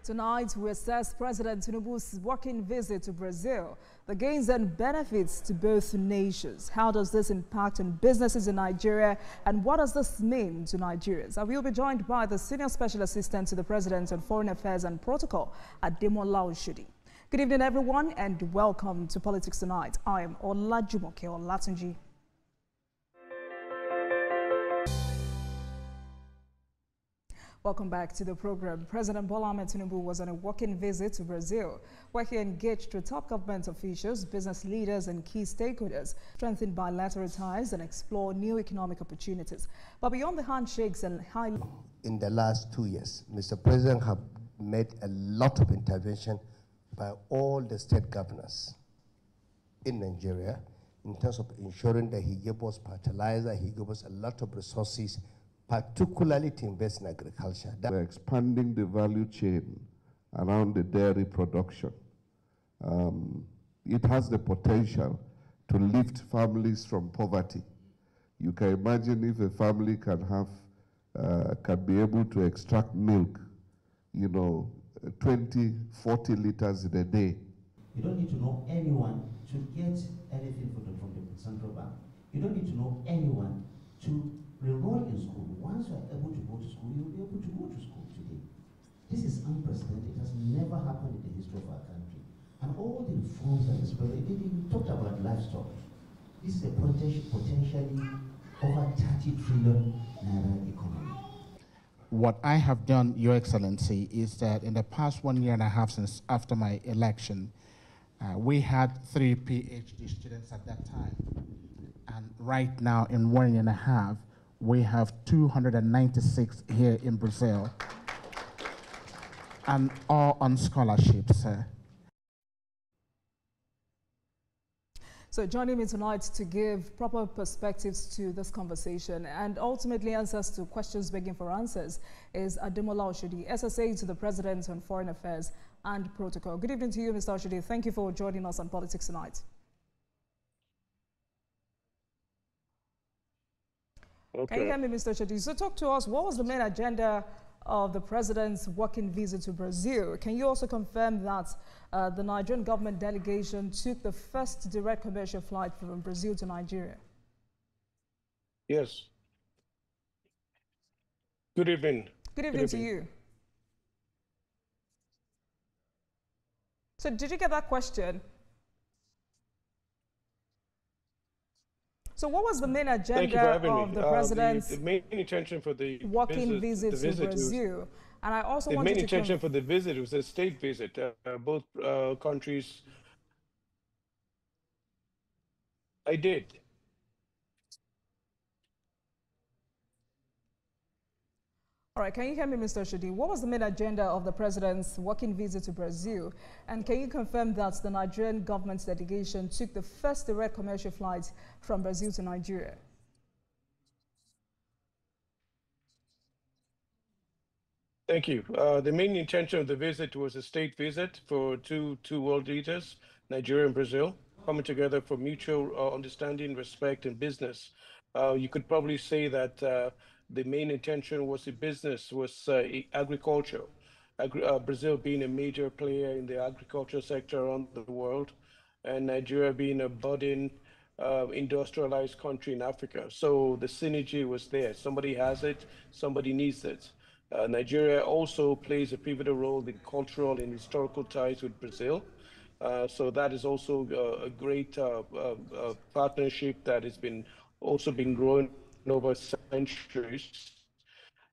Tonight, we assess President Tinubu's working visit to Brazil, the gains and benefits to both nations. How does this impact on businesses in Nigeria, and what does this mean to Nigerians? I will be joined by the Senior Special Assistant to the President on Foreign Affairs and Protocol, Ademola Oshodi. Good evening, everyone, and welcome to Politics Tonight. I am Olajumoke Olatunji. Welcome back to the program. President Bola Ahmed Tinubu was on a working visit to Brazil, where he engaged with top government officials, business leaders, and key stakeholders, strengthen bilateral ties and explore new economic opportunities. But beyond the handshakes and high... In the last 2 years, Mr. President have made a lot of intervention by all the state governors in Nigeria in terms of ensuring that he gave us fertilizer, he gave us a lot of resources, particularly to invest in agriculture. We're expanding the value chain around the dairy production. It has the potential to lift families from poverty. You can imagine if a family can be able to extract milk, 20, 40 liters in a day. You don't need to know anyone to get anything from the central bank. You don't need to know anyone to enroll in school. Once you are able to go to school, you will be able to go to school today. This is unprecedented. It has never happened in the history of our country. And all the reforms that is present, we talked about livestock. This is a potentially over 30 trillion naira economy. What I have done, Your Excellency, is that in the past 1.5 years since after my election, we had 3 PhD students at that time. And right now, in 1.5 years, we have 296 here in Brazil, and all on scholarships. So joining me tonight to give proper perspectives to this conversation and ultimately answers to questions begging for answers is Ademola Oshodi, SSA to the President on Foreign Affairs and Protocol. Good evening to you, Mr. Oshodi. Thank you for joining us on Politics Tonight. Okay. Can you hear me, Mr. Oshodi? So talk to us, what was the main agenda of the President's working visit to Brazil? Can you also confirm that the Nigerian government delegation took the first direct commercial flight from Brazil to Nigeria? Yes. Good evening. Good evening to you. So did you get that question? So what was the main agenda of the President's the main intention for the working visit to Brazil? And I also wanted to... The main intention for the visit was a state visit. Both countries... I did. All right, can you hear me, Mr. Oshodi? What was the main agenda of the President's working visit to Brazil? And can you confirm that the Nigerian government delegation took the first direct commercial flight from Brazil to Nigeria? Thank you. The main intention of the visit was a state visit for two world leaders, Nigeria and Brazil, coming together for mutual understanding, respect, and business. You could probably say that the main intention was agriculture. Brazil being a major player in the agriculture sector around the world, and Nigeria being a budding industrialized country in Africa. So the synergy was there. Somebody has it, somebody needs it. Nigeria also plays a pivotal role in cultural and historical ties with Brazil. So that is also a great partnership that has also been growing over centuries.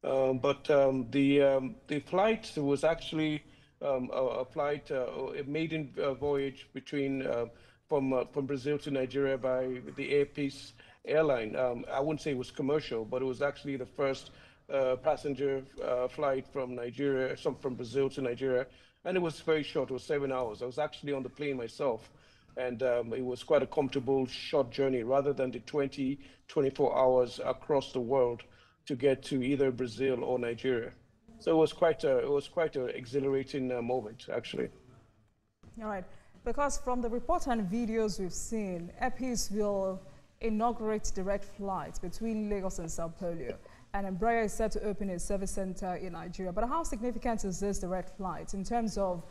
But the flight was actually a maiden voyage from Brazil to Nigeria by the Air Peace airline. I wouldn't say it was commercial, but it was actually the first passenger flight from Brazil to Nigeria, and it was very short. It was 7 hours. I was actually on the plane myself, and it was quite a comfortable, short journey rather than the 24 hours across the world to get to either Brazil or Nigeria. So it was quite an exhilarating moment, actually. All right, because from the report and videos we've seen, Air Peace will inaugurate direct flights between Lagos and Sao Paulo. and Embraer is set to open a service center in Nigeria. But how significant is this direct flight in terms of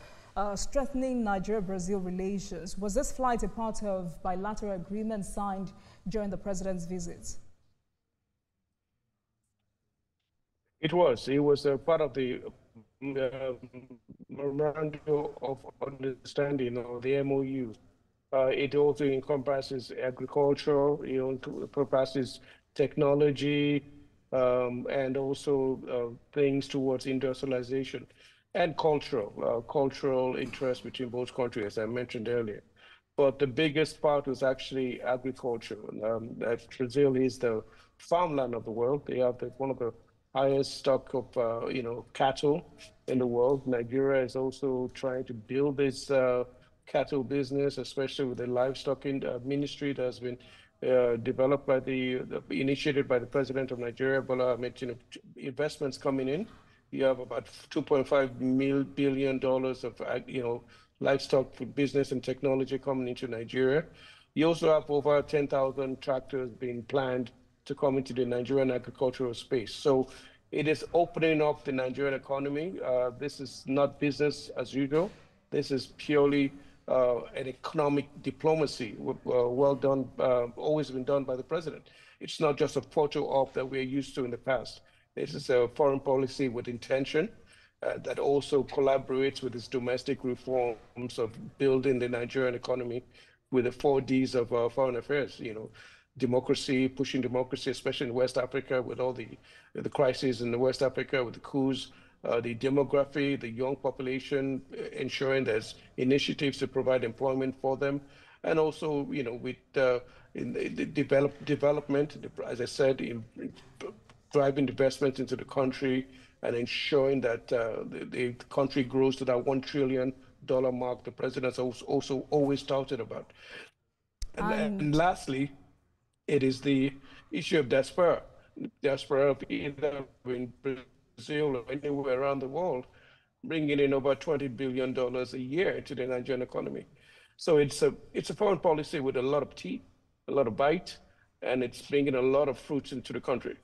strengthening Nigeria-Brazil relations? Was this flight a part of bilateral agreements signed during the president's visit? It was. It was a part of the memorandum of understanding, or the MOU. It also encompasses agriculture, encompasses technology, and also things towards industrialization and cultural interest between both countries, as I mentioned earlier. But the biggest part was actually agriculture. Brazil is the farmland of the world. They have one of the highest stock of cattle in the world. Nigeria is also trying to build this cattle business, especially with the livestock ministry that has been developed by initiated by the president of Nigeria, Bola Ahmed Tinubu. Investments coming in. You have about $2.5 billion of livestock business and technology coming into Nigeria. You also have over 10,000 tractors being planned to come into the Nigerian agricultural space. So it is opening up the Nigerian economy. This is not business as usual. This is purely an economic diplomacy, well done, always been done by the president. It's not just a photo op that we're used to in the past. This is a foreign policy with intention that also collaborates with its domestic reforms of building the Nigerian economy with the 4Ds of foreign affairs, democracy, pushing democracy, especially in West Africa with all the crises in the West Africa with the coups, the demography, the young population, ensuring there's initiatives to provide employment for them, and also, with in the development, as I said, in driving investment into the country and ensuring that the country grows to that $1 trillion mark the president has also always touted about. And lastly, it is the issue of diaspora either in Brazil or anywhere around the world, bringing in over $20 billion a year to the Nigerian economy. So it's a foreign policy with a lot of teeth, a lot of bite, and it's bringing a lot of fruits into the country.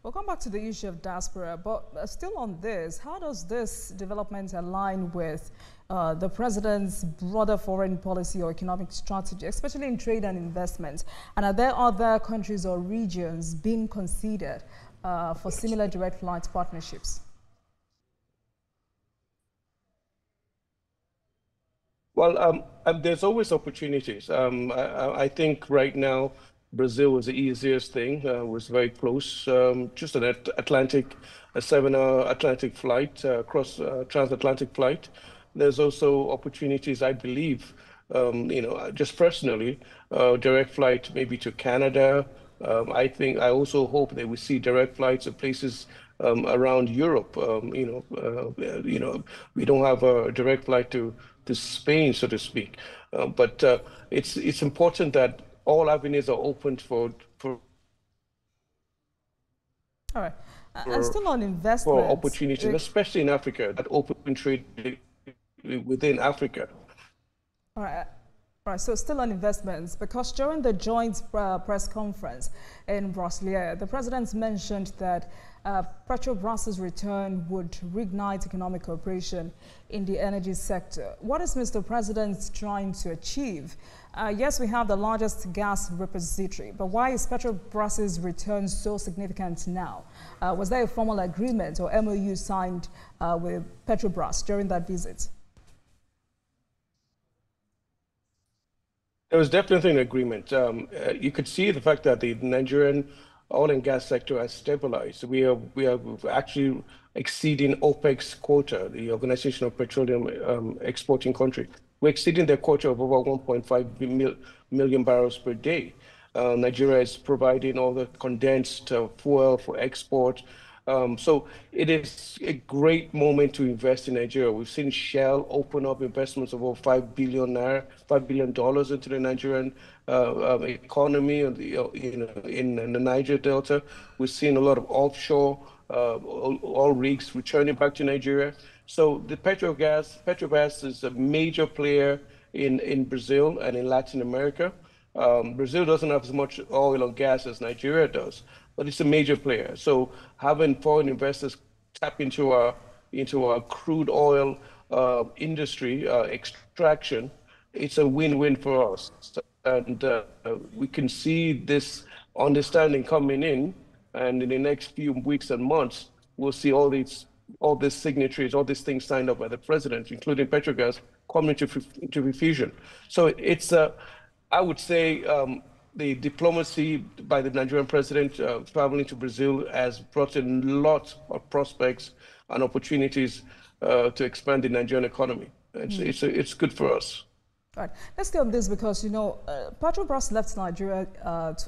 We'll come back to the issue of diaspora, but still on this, how does this development align with the president's broader foreign policy or economic strategy, especially in trade and investment? And are there other countries or regions being considered for similar direct flight partnerships? Well, there's always opportunities. I think right now, Brazil was the easiest thing, was very close, just an a 7-hour Atlantic flight, transatlantic flight. There's also opportunities, I believe, just personally, direct flight maybe to Canada. I also hope that we see direct flights to places around Europe. We don't have a direct flight to Spain, so to speak. But it's important that all avenues are open for all right. And still on investment. For opportunities, especially in Africa, that open trade within Africa. All right. Right, so still on investments, because during the joint press conference in Brasilia, the president mentioned that Petrobras's return would reignite economic cooperation in the energy sector. What is Mr. President trying to achieve? Yes, we have the largest gas repository, but why is Petrobras's return so significant now? Was there a formal agreement or MOU signed with Petrobras during that visit? There was definitely an agreement. You could see the fact that the Nigerian oil and gas sector has stabilized. We are actually exceeding OPEC's quota, the Organization of Petroleum Exporting Country. We're exceeding their quota of over 1.5 million barrels per day. Nigeria is providing all the condensed fuel for export. So it is a great moment to invest in Nigeria. We've seen Shell open up investments of over $5 billion into the Nigerian economy in the Niger Delta. We've seen a lot of offshore oil rigs returning back to Nigeria. So the Petrobras is a major player in Brazil and in Latin America. Brazil doesn't have as much oil and gas as Nigeria does, but it's a major player. So having foreign investors tap into our crude oil industry extraction, it's a win-win for us. And we can see this understanding coming in, and in the next few weeks and months, we'll see all these signatories, all these things signed up by the president, including Petrogas, come into fusion. So it's I would say the diplomacy by the Nigerian president traveling to Brazil has brought in lots of prospects and opportunities to expand the Nigerian economy. It's good for us. Right. Let's stay on this because, Petrobras left Nigeria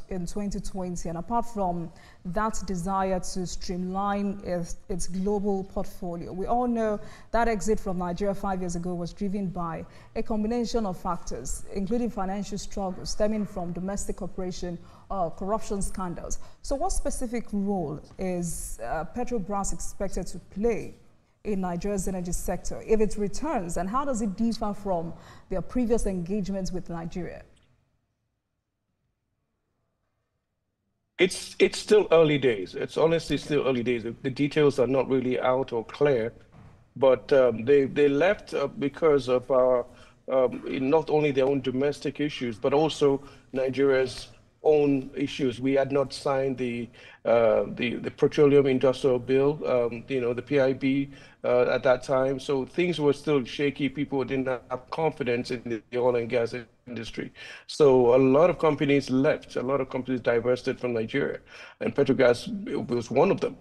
in 2020, and apart from that desire to streamline its global portfolio, we all know that exit from Nigeria 5 years ago was driven by a combination of factors, including financial struggles stemming from domestic corporation corruption scandals. So what specific role is Petrobras expected to play in Nigeria's energy sector if it returns, and how does it differ from their previous engagements with Nigeria? It's still early days. It's honestly still early days. The details are not really out or clear, but they left because of our not only their own domestic issues, but also Nigeria's own issues. We had not signed the petroleum industrial bill, the PIB at that time. So things were still shaky. People didn't have confidence in the oil and gas industry. So a lot of companies left. A lot of companies divested from Nigeria, and Petrogas was one of them.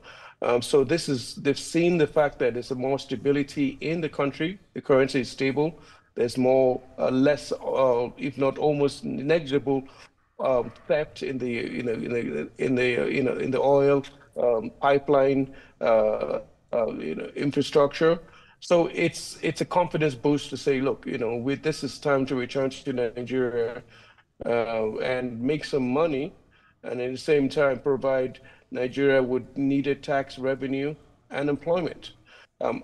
So they've seen the fact that there's more stability in the country. The currency is stable. There's less, if not almost negligible, theft in the oil pipeline infrastructure. So it's a confidence boost to say, look, this is time to return to Nigeria and make some money, and at the same time provide Nigeria with needed tax revenue and employment.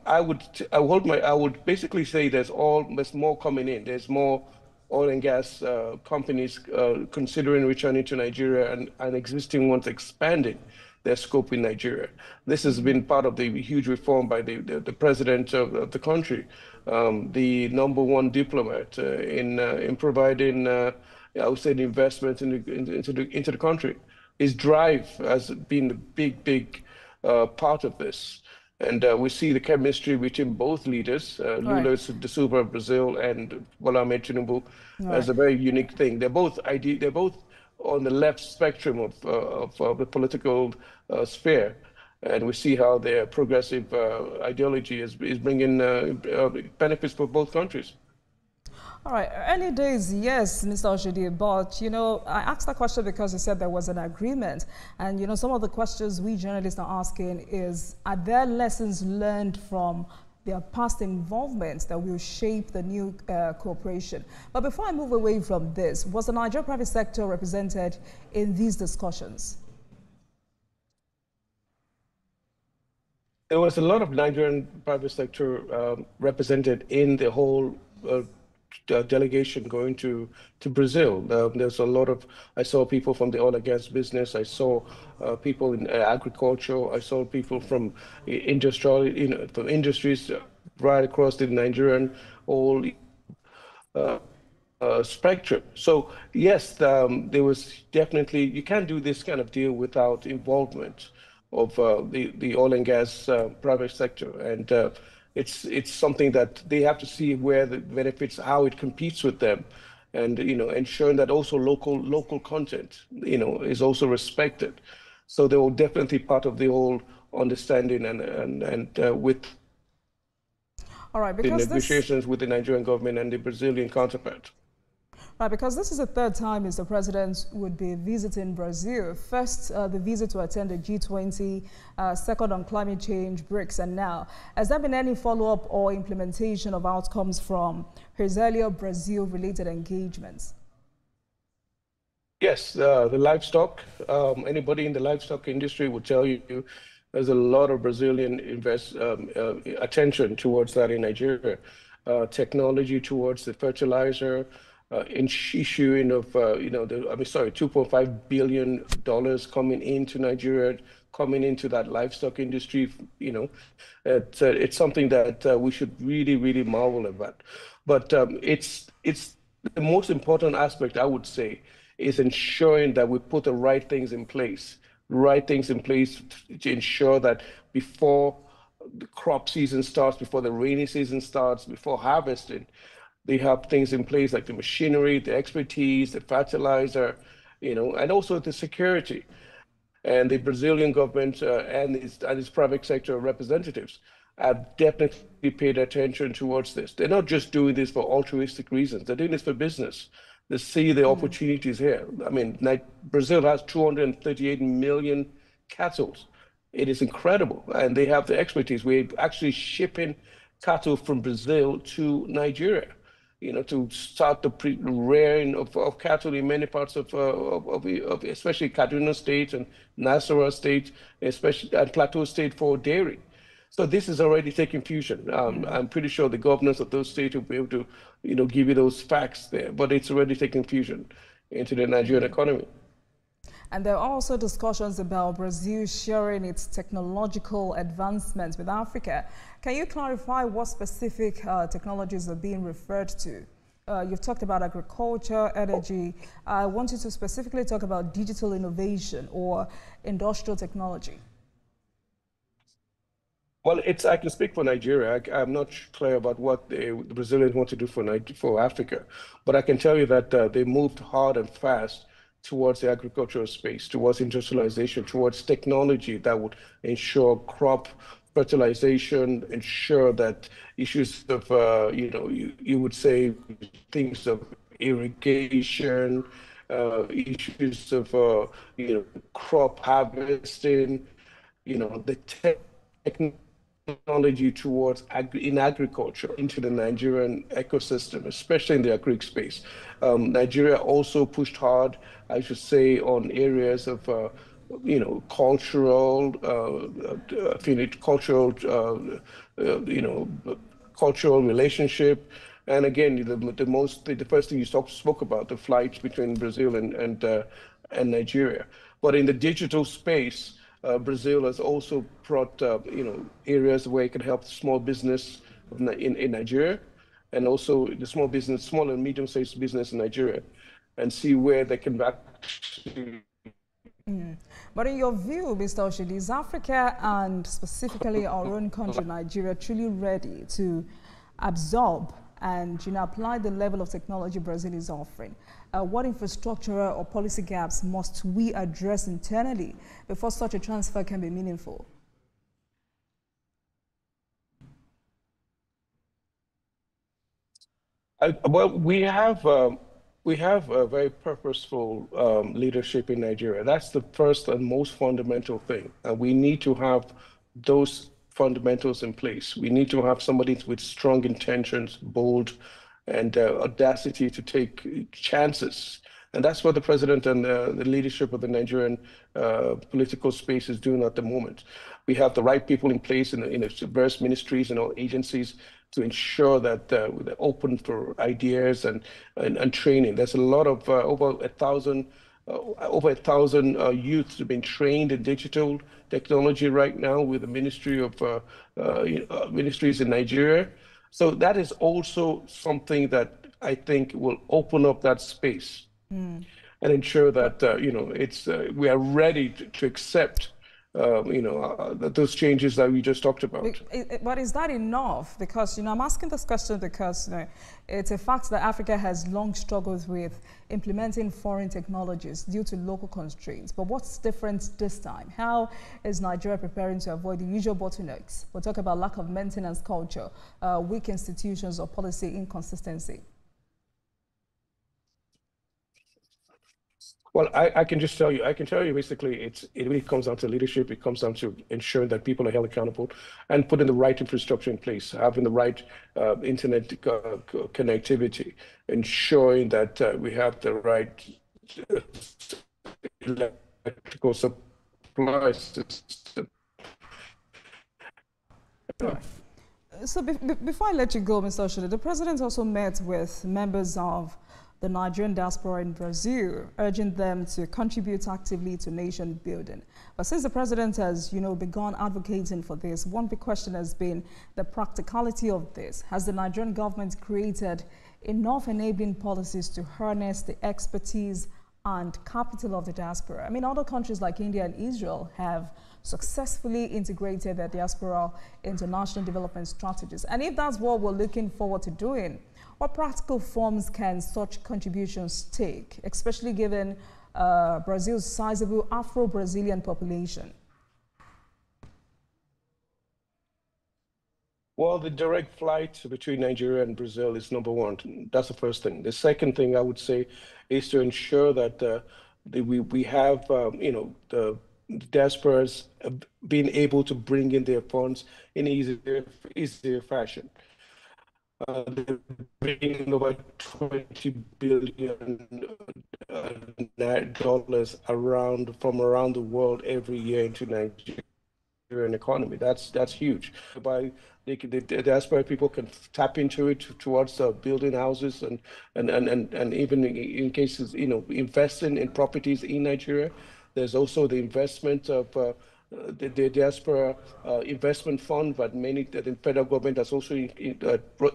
I would basically say there's more coming in. There's more oil and gas companies considering returning to Nigeria, and existing ones expanding their scope in Nigeria. This has been part of the huge reform by the president of the country, the #1 diplomat in providing, I would say, the investment into the country. His drive has been a big part of this. And we see the chemistry between both leaders, Lula da Silva of Brazil and Bola Ahmed Tinubu, as a very unique thing. They're both on the left spectrum of the political sphere, and we see how their progressive ideology is bringing benefits for both countries. All right, early days, yes, Mr. Oshodi, but, I asked that question because you said there was an agreement. And, some of the questions we journalists are asking is, are there lessons learned from their past involvements that will shape the new cooperation? But before I move away from this, was the Nigerian private sector represented in these discussions? There was a lot of Nigerian private sector represented in the whole delegation going to Brazil. There's a lot of, I saw people from the oil and gas business. I saw people in agriculture. I saw people from industrial, from industries right across the Nigerian whole spectrum. So yes, there was definitely, you can't do this kind of deal without involvement of the oil and gas private sector, and it's something that they have to see where the benefits, how it competes with them, and ensuring that also local content is also respected. So they will definitely part of the whole understanding and with all right, the negotiations with the Nigerian government and the Brazilian counterpart. Right, because this is the third time Mr. President would be visiting Brazil. First, the visit to attend the G20, second on climate change, BRICS, and now. Has there been any follow-up or implementation of outcomes from his earlier Brazil-related engagements? Yes, the livestock, anybody in the livestock industry would tell you there's a lot of Brazilian attention towards that in Nigeria. Technology towards the fertilizer, issuing of, $2.5 billion coming into Nigeria, coming into that livestock industry. It's something that we should really, really marvel about. But it's the most important aspect, I would say, is ensuring that we put the right things in place, to ensure that before the crop season starts, before the rainy season starts, before harvesting, they have things in place like the machinery, the expertise, the fertilizer, and also the security. And the Brazilian government and its private sector representatives have definitely paid attention towards this. They're not just doing this for altruistic reasons. They're doing this for business. They see the opportunities here. I mean, Brazil has 238 million cattle. It is incredible, and they have the expertise. We're actually shipping cattle from Brazil to Nigeria, to start the rearing of cattle in many parts of especially Kaduna State and Nasarawa State, especially and Plateau State for dairy. So this is already taking fusion. I'm pretty sure the governors of those states will be able to, give you those facts there. But it's already taking fusion into the Nigerian economy. And there are also discussions about Brazil sharing its technological advancements with Africa. Can you clarify what specific technologies are being referred to? You've talked about agriculture, energy. I want you to specifically talk about digital innovation or industrial technology. Well, I can speak for Nigeria. I'm not clear about what the Brazilians want to do for Africa, but I can tell you that they moved hard and fast towards the agricultural space, towards industrialization, towards technology that would ensure crop fertilization, ensure that issues of, you would say things of irrigation, issues of, crop harvesting, the technology towards in agriculture into the Nigerian ecosystem, especially in the agri space. Nigeria also pushed hard, I should say, on areas of cultural, cultural relationship. And again, the first thing you spoke about, the flights between Brazil and Nigeria. But in the digital space, Brazil has also brought, areas where it can help small business in Nigeria, and also the small and medium-sized business in Nigeria, and see where they can actually. But in your view, Mr. Oshodi, is Africa and specifically our own country, Nigeria, truly ready to absorb and apply the level of technology Brazil is offering? What infrastructural or policy gaps must we address internally before such a transfer can be meaningful? Well, we have a very purposeful leadership in Nigeria. That's the first and most fundamental thing. And we need to have those fundamentals in place. We need to have somebody with strong intentions, bold, and audacity to take chances. And that's what the president and the leadership of the Nigerian political space is doing at the moment. We have the right people in place in the various ministries and all agencies to ensure that they're open for ideas and training. There's a lot of over 1,000 youths have been trained in digital technology right now with the Ministry of Ministries in Nigeria. So that is also something that I think will open up that space and ensure that we are ready to accept those changes that we just talked about. But is that enough? Because I'm asking this question because it's a fact that Africa has long struggled with implementing foreign technologies due to local constraints. But what's different this time? How is Nigeria preparing to avoid the usual bottlenecks? We'll talk about lack of maintenance culture, weak institutions, or policy inconsistency. Well, I can just tell you, basically, it really comes down to leadership. It comes down to ensuring that people are held accountable and putting the right infrastructure in place, having the right internet connectivity, ensuring that we have the right electrical supply system. So before I let you go, Mr. Oshodi, the president also met with members of the Nigerian diaspora in Brazil, urging them to contribute actively to nation building. But since the president has, begun advocating for this, one big question has been the practicality of this. Has the Nigerian government created enough enabling policies to harness the expertise and capital of the diaspora? I mean, other countries like India and Israel have successfully integrated their diaspora into national development strategies. And if that's what we're looking forward to doing, what practical forms can such contributions take, especially given Brazil's sizable Afro-Brazilian population? Well, the direct flight between Nigeria and Brazil is number one. That's the first thing. The second thing I would say is to ensure that we have, the diasporas being able to bring in their funds in easier fashion. They're bringing over $20 billion from around the world every year into Nigerian economy. That's huge. By the diaspora people can tap into it towards building houses and even in cases, investing in properties in Nigeria. There's also the investment of the diaspora investment fund that the federal government has also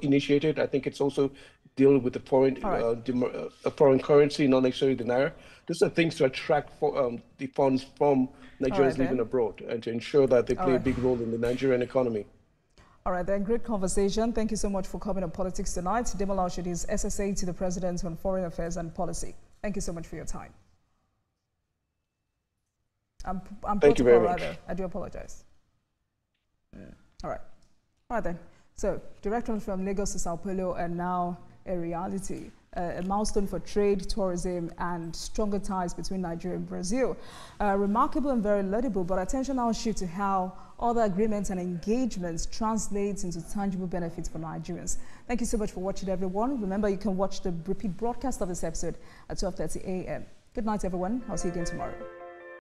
initiated. I think it's also dealing with the foreign currency, not necessarily the naira. These are things to attract the funds from Nigerians living abroad and to ensure that they play a big role in the Nigerian economy. All right, then, great conversation. Thank you so much for coming on Politics Tonight. Demola Oshodi is SSA to the President on Foreign Affairs and Policy. Thank you so much for your time. Thank you very much. I do apologize. All right then. So, directly from Lagos to Sao Paulo, and now a reality, a milestone for trade, tourism, and stronger ties between Nigeria and Brazil. Remarkable and very laudable, but attention now shifts to how other agreements and engagements translate into tangible benefits for Nigerians. Thank you so much for watching, everyone. Remember, you can watch the repeat broadcast of this episode at 12:30 a.m. Good night, everyone. I'll see you again tomorrow.